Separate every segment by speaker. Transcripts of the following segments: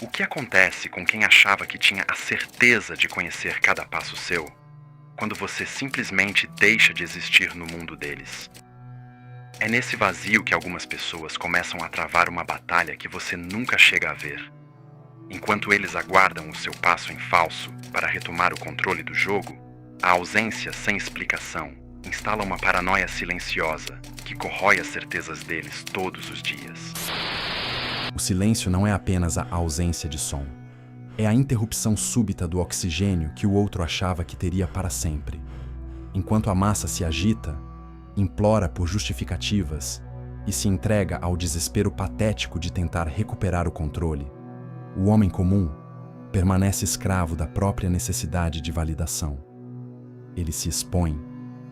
Speaker 1: O que acontece com quem achava que tinha a certeza de conhecer cada passo seu, quando você simplesmente deixa de existir no mundo deles? É nesse vazio que algumas pessoas começam a travar uma batalha que você nunca chega a ver. Enquanto eles aguardam o seu passo em falso para retomar o controle do jogo, a ausência sem explicação instala uma paranoia silenciosa que corrói as certezas deles todos os dias.
Speaker 2: O silêncio não é apenas a ausência de som. É a interrupção súbita do oxigênio que o outro achava que teria para sempre. Enquanto a massa se agita, implora por justificativas e se entrega ao desespero patético de tentar recuperar o controle, o homem comum permanece escravo da própria necessidade de validação. Ele se expõe,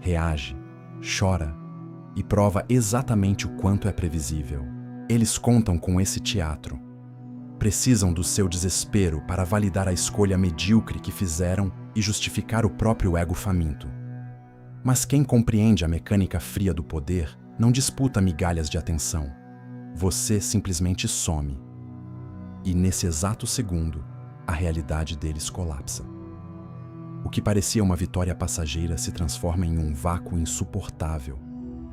Speaker 2: reage, chora e prova exatamente o quanto é previsível. Eles contam com esse teatro. Precisam do seu desespero para validar a escolha medíocre que fizeram e justificar o próprio ego faminto. Mas quem compreende a mecânica fria do poder não disputa migalhas de atenção. Você simplesmente some. E nesse exato segundo, a realidade deles colapsa. O que parecia uma vitória passageira se transforma em um vácuo insuportável,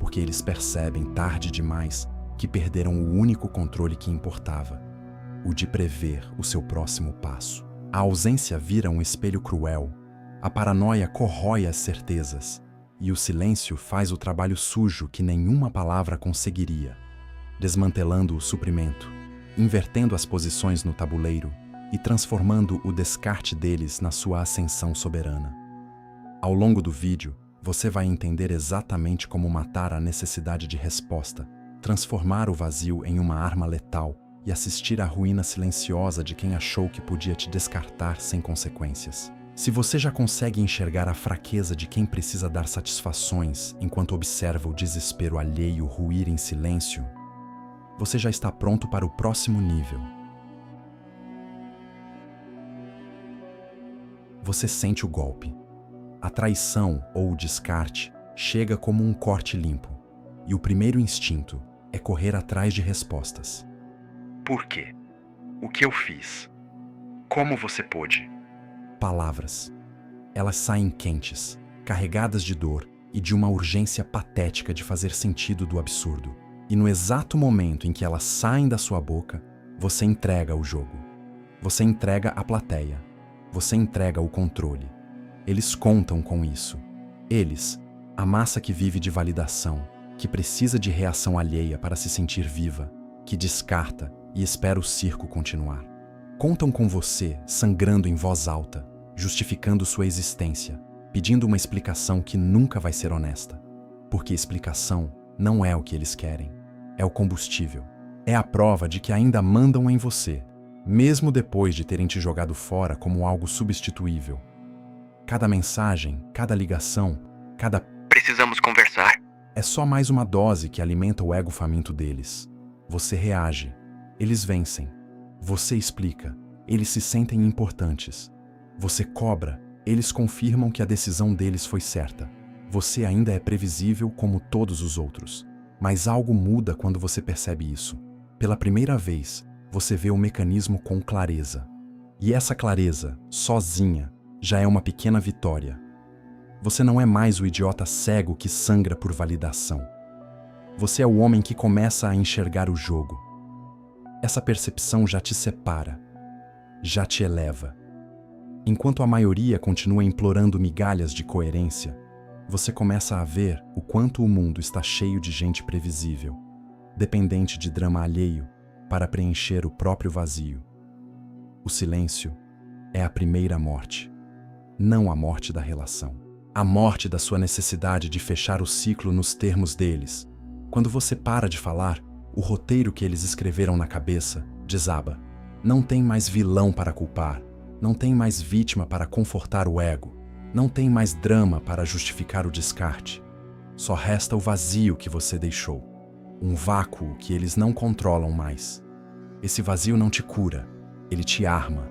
Speaker 2: porque eles percebem tarde demais que perderam o único controle que importava, o de prever o seu próximo passo. A ausência vira um espelho cruel, a paranoia corrói as certezas, e o silêncio faz o trabalho sujo que nenhuma palavra conseguiria, desmantelando o suprimento, invertendo as posições no tabuleiro e transformando o descarte deles na sua ascensão soberana. Ao longo do vídeo, você vai entender exatamente como matar a necessidade de resposta, transformar o vazio em uma arma letal e assistir à ruína silenciosa de quem achou que podia te descartar sem consequências. Se você já consegue enxergar a fraqueza de quem precisa dar satisfações enquanto observa o desespero alheio ruir em silêncio, você já está pronto para o próximo nível. Você sente o golpe. A traição ou o descarte chega como um corte limpo, e o primeiro instinto é correr atrás de respostas.
Speaker 1: Por quê? O que eu fiz? Como você pôde?
Speaker 2: Palavras. Elas saem quentes, carregadas de dor e de uma urgência patética de fazer sentido do absurdo. E no exato momento em que elas saem da sua boca, você entrega o jogo. Você entrega a plateia. Você entrega o controle. Eles contam com isso. Eles, a massa que vive de validação, que precisa de reação alheia para se sentir viva, que descarta e espera o circo continuar. Contam com você sangrando em voz alta, justificando sua existência, pedindo uma explicação que nunca vai ser honesta. Porque explicação não é o que eles querem. É o combustível. É a prova de que ainda mandam em você, mesmo depois de terem te jogado fora como algo substituível. Cada mensagem, cada ligação, cada
Speaker 1: "Precisamos conversar"
Speaker 2: é só mais uma dose que alimenta o ego faminto deles. Você reage. Eles vencem. Você explica. Eles se sentem importantes. Você cobra. Eles confirmam que a decisão deles foi certa. Você ainda é previsível como todos os outros. Mas algo muda quando você percebe isso. Pela primeira vez, você vê o mecanismo com clareza. E essa clareza, sozinha, já é uma pequena vitória. Você não é mais o idiota cego que sangra por validação. Você é o homem que começa a enxergar o jogo. Essa percepção já te separa, já te eleva. Enquanto a maioria continua implorando migalhas de coerência, você começa a ver o quanto o mundo está cheio de gente previsível, dependente de drama alheio para preencher o próprio vazio. O silêncio é a primeira morte, não a morte da relação. A morte da sua necessidade de fechar o ciclo nos termos deles. Quando você para de falar, o roteiro que eles escreveram na cabeça desaba. Não tem mais vilão para culpar, não tem mais vítima para confortar o ego, não tem mais drama para justificar o descarte. Só resta o vazio que você deixou, um vácuo que eles não controlam mais. Esse vazio não te cura, ele te arma.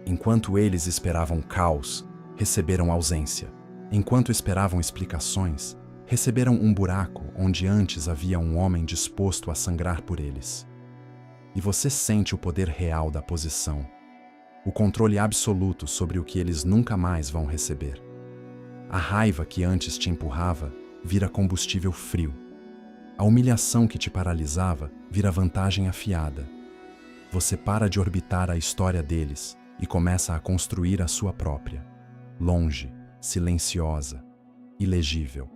Speaker 2: Enquanto eles esperavam caos, receberam ausência. Enquanto esperavam explicações, receberam um buraco onde antes havia um homem disposto a sangrar por eles. e você sente o poder real da posição, o controle absoluto sobre o que eles nunca mais vão receber. A raiva que antes te empurrava vira combustível frio. A humilhação que te paralisava vira vantagem afiada. Você para de orbitar a história deles e começa a construir a sua própria, longe, silenciosa, ilegível.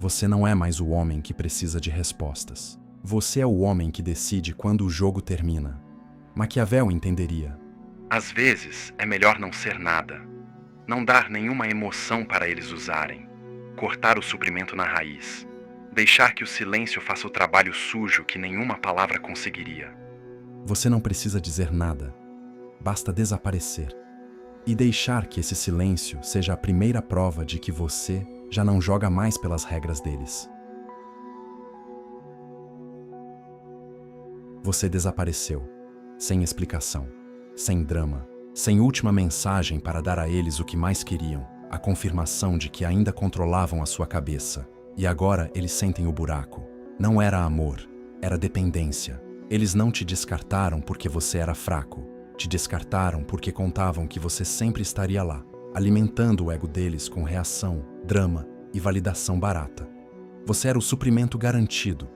Speaker 2: Você não é mais o homem que precisa de respostas. Você é o homem que decide quando o jogo termina. Maquiavel entenderia.
Speaker 1: Às vezes, é melhor não ser nada. Não dar nenhuma emoção para eles usarem. Cortar o suprimento na raiz. Deixar que o silêncio faça o trabalho sujo que nenhuma palavra conseguiria.
Speaker 2: Você não precisa dizer nada. Basta desaparecer. E deixar que esse silêncio seja a primeira prova de que você já não joga mais pelas regras deles. Você desapareceu, sem explicação, sem drama, sem última mensagem para dar a eles o que mais queriam, a confirmação de que ainda controlavam a sua cabeça. E agora eles sentem o buraco. Não era amor, era dependência. Eles não te descartaram porque você era fraco. Te descartaram porque contavam que você sempre estaria lá, alimentando o ego deles com reação, drama e validação barata. Você era o suprimento garantido,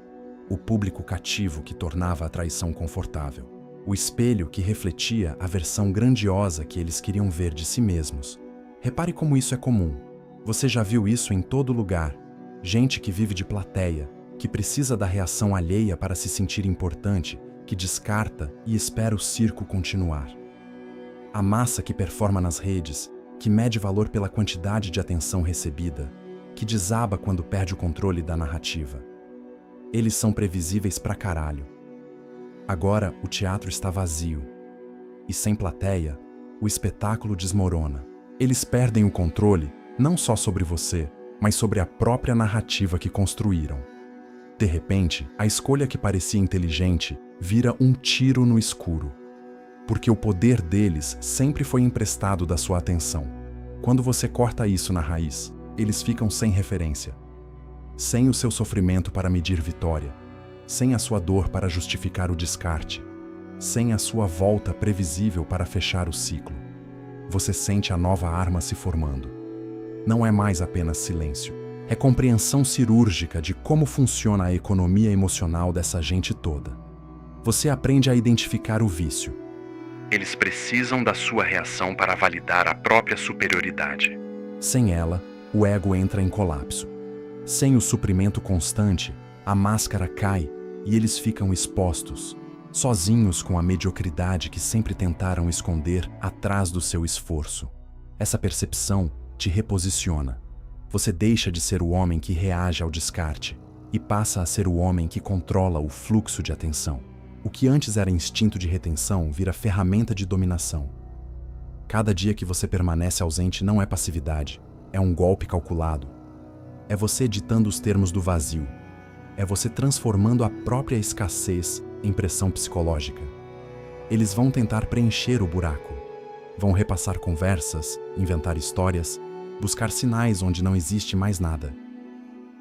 Speaker 2: o público cativo que tornava a traição confortável, o espelho que refletia a versão grandiosa que eles queriam ver de si mesmos. Repare como isso é comum. Você já viu isso em todo lugar. Gente que vive de plateia, que precisa da reação alheia para se sentir importante, que descarta e espera o circo continuar. A massa que performa nas redes, que mede valor pela quantidade de atenção recebida, que desaba quando perde o controle da narrativa. Eles são previsíveis pra caralho. Agora o teatro está vazio. E sem plateia, o espetáculo desmorona. Eles perdem o controle, não só sobre você, mas sobre a própria narrativa que construíram. De repente, a escolha que parecia inteligente vira um tiro no escuro. Porque o poder deles sempre foi emprestado da sua atenção. Quando você corta isso na raiz, eles ficam sem referência. Sem o seu sofrimento para medir vitória, sem a sua dor para justificar o descarte, sem a sua volta previsível para fechar o ciclo. Você sente a nova arma se formando. Não é mais apenas silêncio. É compreensão cirúrgica de como funciona a economia emocional dessa gente toda. Você aprende a identificar o vício.
Speaker 1: Eles precisam da sua reação para validar a própria superioridade.
Speaker 2: Sem ela, o ego entra em colapso. Sem o suprimento constante, a máscara cai e eles ficam expostos, sozinhos com a mediocridade que sempre tentaram esconder atrás do seu esforço. Essa percepção te reposiciona. Você deixa de ser o homem que reage ao descarte e passa a ser o homem que controla o fluxo de atenção. O que antes era instinto de retenção vira ferramenta de dominação. Cada dia que você permanece ausente não é passividade, é um golpe calculado. É você ditando os termos do vazio. É você transformando a própria escassez em pressão psicológica. Eles vão tentar preencher o buraco. Vão repassar conversas, inventar histórias, buscar sinais onde não existe mais nada.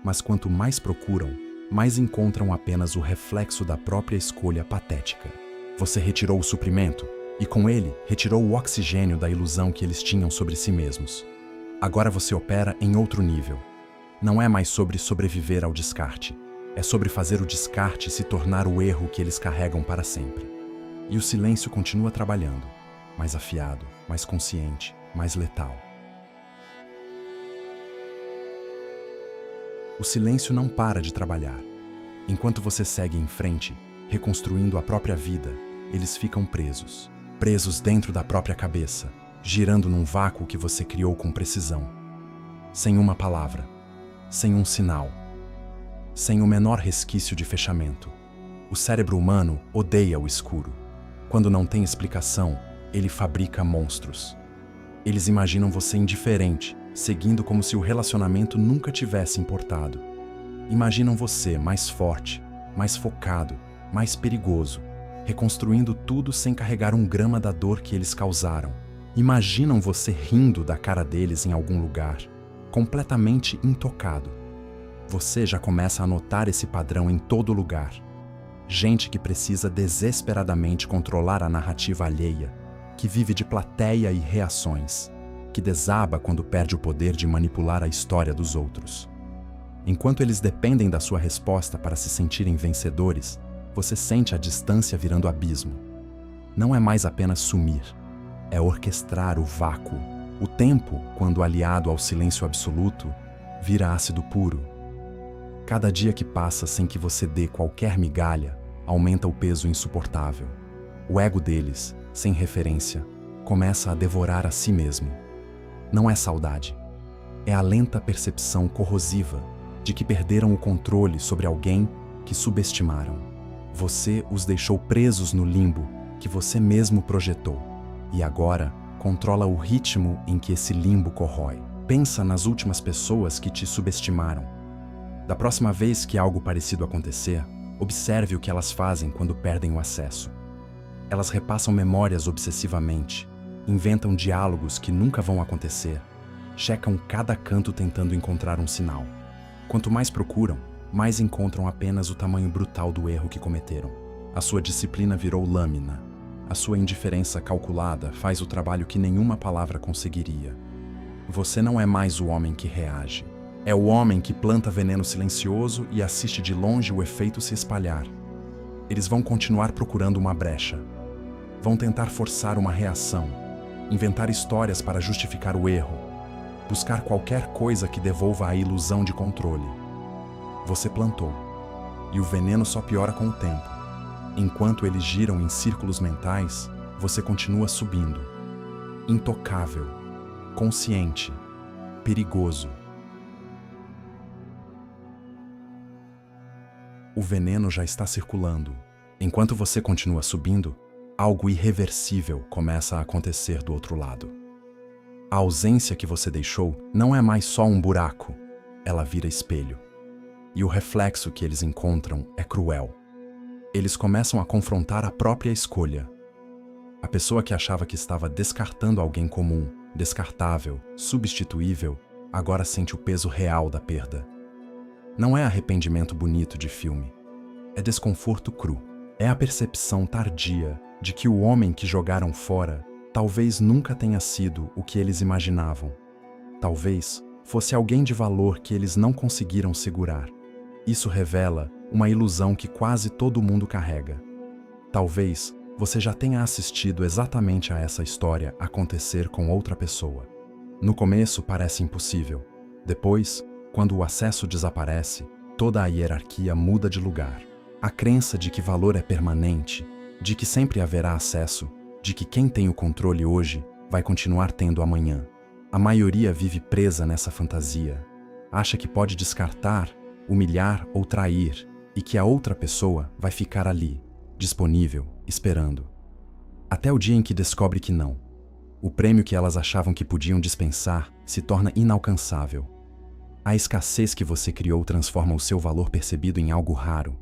Speaker 2: Mas quanto mais procuram, mais encontram apenas o reflexo da própria escolha patética. Você retirou o suprimento e, com ele, retirou o oxigênio da ilusão que eles tinham sobre si mesmos. Agora você opera em outro nível. Não é mais sobre sobreviver ao descarte. É sobre fazer o descarte se tornar o erro que eles carregam para sempre. E o silêncio continua trabalhando, mais afiado, mais consciente, mais letal. O silêncio não para de trabalhar. Enquanto você segue em frente, reconstruindo a própria vida, eles ficam presos. Presos dentro da própria cabeça, girando num vácuo que você criou com precisão. Sem uma palavra, sem um sinal, sem o menor resquício de fechamento. O cérebro humano odeia o escuro. Quando não tem explicação, ele fabrica monstros. Eles imaginam você indiferente, seguindo como se o relacionamento nunca tivesse importado. Imaginam você mais forte, mais focado, mais perigoso, reconstruindo tudo sem carregar um grama da dor que eles causaram. Imaginam você rindo da cara deles em algum lugar, completamente intocado. Você já começa a notar esse padrão em todo lugar. Gente que precisa desesperadamente controlar a narrativa alheia, que vive de plateia e reações, que desaba quando perde o poder de manipular a história dos outros. Enquanto eles dependem da sua resposta para se sentirem vencedores, você sente a distância virando abismo. Não é mais apenas sumir, é orquestrar o vácuo. O tempo, quando aliado ao silêncio absoluto, vira ácido puro. Cada dia que passa sem que você dê qualquer migalha, aumenta o peso insuportável. O ego deles, sem referência, começa a devorar a si mesmo. Não é saudade. É a lenta percepção corrosiva de que perderam o controle sobre alguém que subestimaram. Você os deixou presos no limbo que você mesmo projetou e agora controla o ritmo em que esse limbo corrói. Pensa nas últimas pessoas que te subestimaram. Da próxima vez que algo parecido acontecer, observe o que elas fazem quando perdem o acesso. Elas repassam memórias obsessivamente, inventam diálogos que nunca vão acontecer, checam cada canto tentando encontrar um sinal. Quanto mais procuram, mais encontram apenas o tamanho brutal do erro que cometeram. A sua disciplina virou lâmina. A sua indiferença calculada faz o trabalho que nenhuma palavra conseguiria. Você não é mais o homem que reage. É o homem que planta veneno silencioso e assiste de longe o efeito se espalhar. Eles vão continuar procurando uma brecha. Vão tentar forçar uma reação, inventar histórias para justificar o erro, buscar qualquer coisa que devolva a ilusão de controle. Você plantou, e o veneno só piora com o tempo. Enquanto eles giram em círculos mentais, você continua subindo. Intocável, consciente, perigoso. O veneno já está circulando. Enquanto você continua subindo, algo irreversível começa a acontecer do outro lado. A ausência que você deixou não é mais só um buraco, ela vira espelho. E o reflexo que eles encontram é cruel. Eles começam a confrontar a própria escolha. A pessoa que achava que estava descartando alguém comum, descartável, substituível, agora sente o peso real da perda. Não é arrependimento bonito de filme. É desconforto cru. É a percepção tardia de que o homem que jogaram fora talvez nunca tenha sido o que eles imaginavam. Talvez fosse alguém de valor que eles não conseguiram segurar. Isso revela uma ilusão que quase todo mundo carrega. Talvez você já tenha assistido exatamente a essa história acontecer com outra pessoa. No começo parece impossível. Depois, quando o acesso desaparece, toda a hierarquia muda de lugar. A crença de que valor é permanente, de que sempre haverá acesso, de que quem tem o controle hoje vai continuar tendo amanhã. A maioria vive presa nessa fantasia. Acha que pode descartar, humilhar ou trair e que a outra pessoa vai ficar ali, disponível, esperando. Até o dia em que descobre que não. O prêmio que elas achavam que podiam dispensar se torna inalcançável. A escassez que você criou transforma o seu valor percebido em algo raro.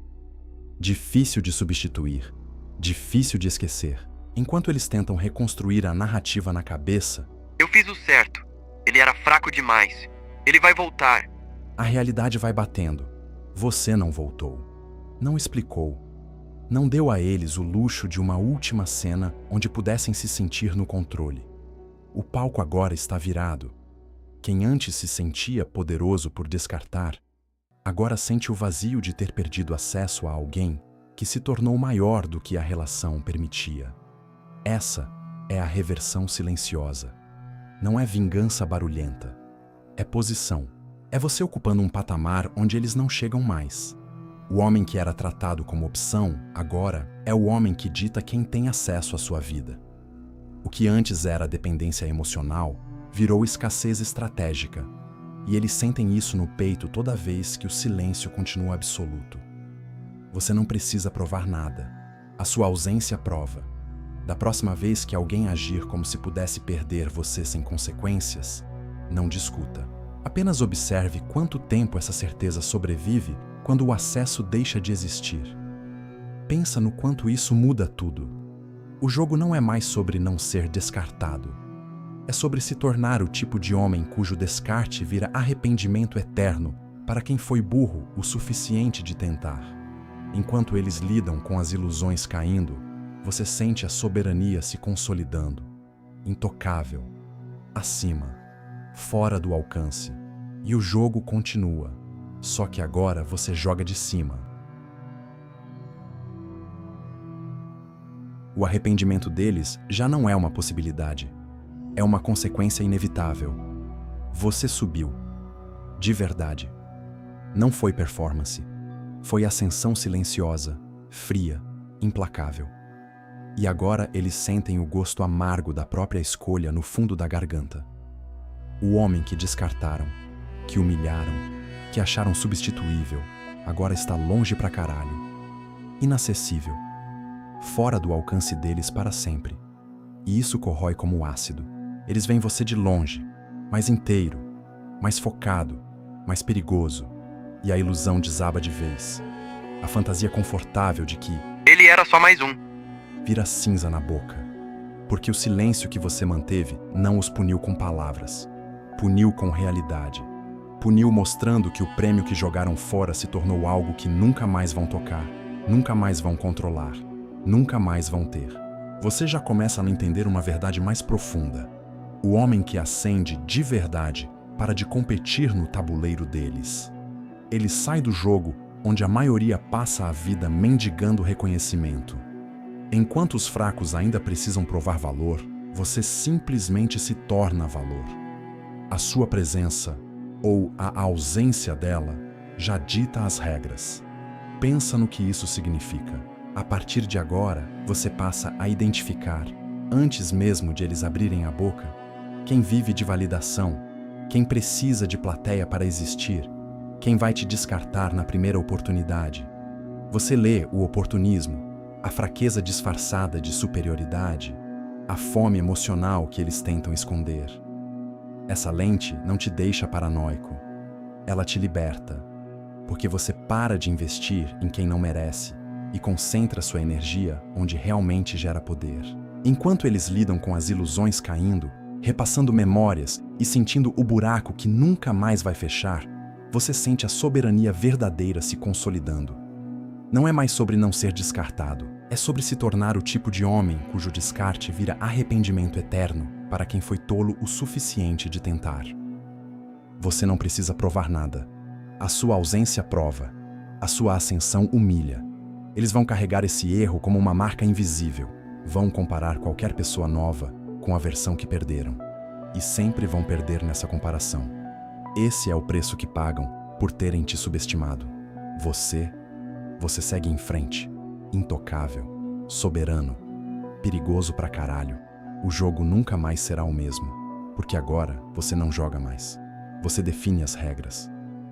Speaker 2: Difícil de substituir, difícil de esquecer. Enquanto eles tentam reconstruir a narrativa na cabeça,
Speaker 3: Eu fiz o certo. Ele era fraco demais. Ele vai voltar.
Speaker 2: a realidade vai batendo. Você não voltou. Não explicou. Não deu a eles o luxo de uma última cena onde pudessem se sentir no controle. O palco agora está virado. Quem antes se sentia poderoso por descartar, agora sente o vazio de ter perdido acesso a alguém que se tornou maior do que a relação permitia. Essa é a reversão silenciosa. Não é vingança barulhenta. É posição. É você ocupando um patamar onde eles não chegam mais. O homem que era tratado como opção, agora, é o homem que dita quem tem acesso à sua vida. O que antes era dependência emocional, virou escassez estratégica. E eles sentem isso no peito toda vez que o silêncio continua absoluto. Você não precisa provar nada. A sua ausência prova. Da próxima vez que alguém agir como se pudesse perder você sem consequências, não discuta. Apenas observe quanto tempo essa certeza sobrevive quando o acesso deixa de existir. Pensa no quanto isso muda tudo. O jogo não é mais sobre não ser descartado. É sobre se tornar o tipo de homem cujo descarte vira arrependimento eterno para quem foi burro o suficiente de tentar. Enquanto eles lidam com as ilusões caindo, você sente a soberania se consolidando, intocável, acima, fora do alcance. E o jogo continua, só que agora você joga de cima. O arrependimento deles já não é uma possibilidade. É uma consequência inevitável. Você subiu. De verdade. Não foi performance. Foi ascensão silenciosa, fria, implacável. E agora eles sentem o gosto amargo da própria escolha no fundo da garganta. O homem que descartaram, que humilharam, que acharam substituível, agora está longe pra caralho. Inacessível. Fora do alcance deles para sempre. E isso corrói como ácido. Eles veem você de longe, mais inteiro, mais focado, mais perigoso. E a ilusão desaba de vez. A fantasia confortável de que
Speaker 3: Ele era só mais um.
Speaker 2: vira cinza na boca. Porque o silêncio que você manteve não os puniu com palavras. Puniu com realidade. Puniu mostrando que o prêmio que jogaram fora se tornou algo que nunca mais vão tocar, nunca mais vão controlar, nunca mais vão ter. Você já começa a entender uma verdade mais profunda. O homem que ascende de verdade para de competir no tabuleiro deles. Ele sai do jogo onde a maioria passa a vida mendigando reconhecimento. Enquanto os fracos ainda precisam provar valor, você simplesmente se torna valor. A sua presença, ou a ausência dela, já dita as regras. Pensa no que isso significa. A partir de agora, você passa a identificar, antes mesmo de eles abrirem a boca, quem vive de validação, quem precisa de plateia para existir, quem vai te descartar na primeira oportunidade. Você lê o oportunismo, a fraqueza disfarçada de superioridade, a fome emocional que eles tentam esconder. Essa lente não te deixa paranoico. Ela te liberta, porque você para de investir em quem não merece e concentra sua energia onde realmente gera poder. Enquanto eles lidam com as ilusões caindo, repassando memórias e sentindo o buraco que nunca mais vai fechar, você sente a soberania verdadeira se consolidando. Não é mais sobre não ser descartado, é sobre se tornar o tipo de homem cujo descarte vira arrependimento eterno para quem foi tolo o suficiente de tentar. Você não precisa provar nada. A sua ausência prova. A sua ascensão humilha. Eles vão carregar esse erro como uma marca invisível. Vão comparar qualquer pessoa nova com a versão que perderam. E sempre vão perder nessa comparação. Esse é o preço que pagam por terem te subestimado. Você segue em frente, intocável, soberano, perigoso pra caralho. O jogo nunca mais será o mesmo, porque agora você não joga mais. Você define as regras.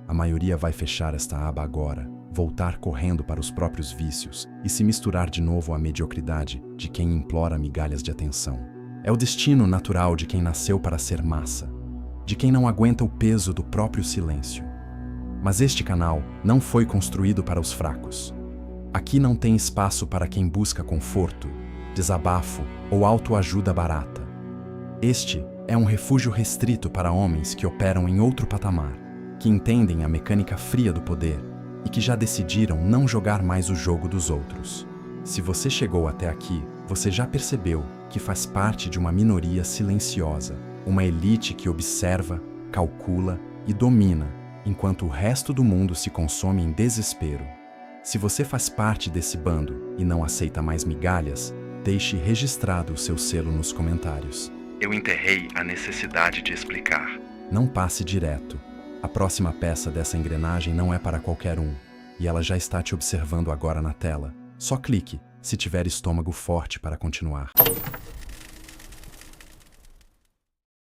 Speaker 2: A maioria vai fechar esta aba agora, voltar correndo para os próprios vícios e se misturar de novo à mediocridade de quem implora migalhas de atenção. É o destino natural de quem nasceu para ser massa, de quem não aguenta o peso do próprio silêncio. Mas este canal não foi construído para os fracos. Aqui não tem espaço para quem busca conforto, desabafo ou autoajuda barata. Este é um refúgio restrito para homens que operam em outro patamar, que entendem a mecânica fria do poder e que já decidiram não jogar mais o jogo dos outros. Se você chegou até aqui, você já percebeu que faz parte de uma minoria silenciosa, uma elite que observa, calcula e domina, enquanto o resto do mundo se consome em desespero. Se você faz parte desse bando e não aceita mais migalhas, deixe registrado o seu selo nos comentários.
Speaker 1: Eu enterrei a necessidade de explicar.
Speaker 2: Não passe direto. A próxima peça dessa engrenagem não é para qualquer um, e ela já está te observando agora na tela. Só clique se tiver estômago forte para continuar.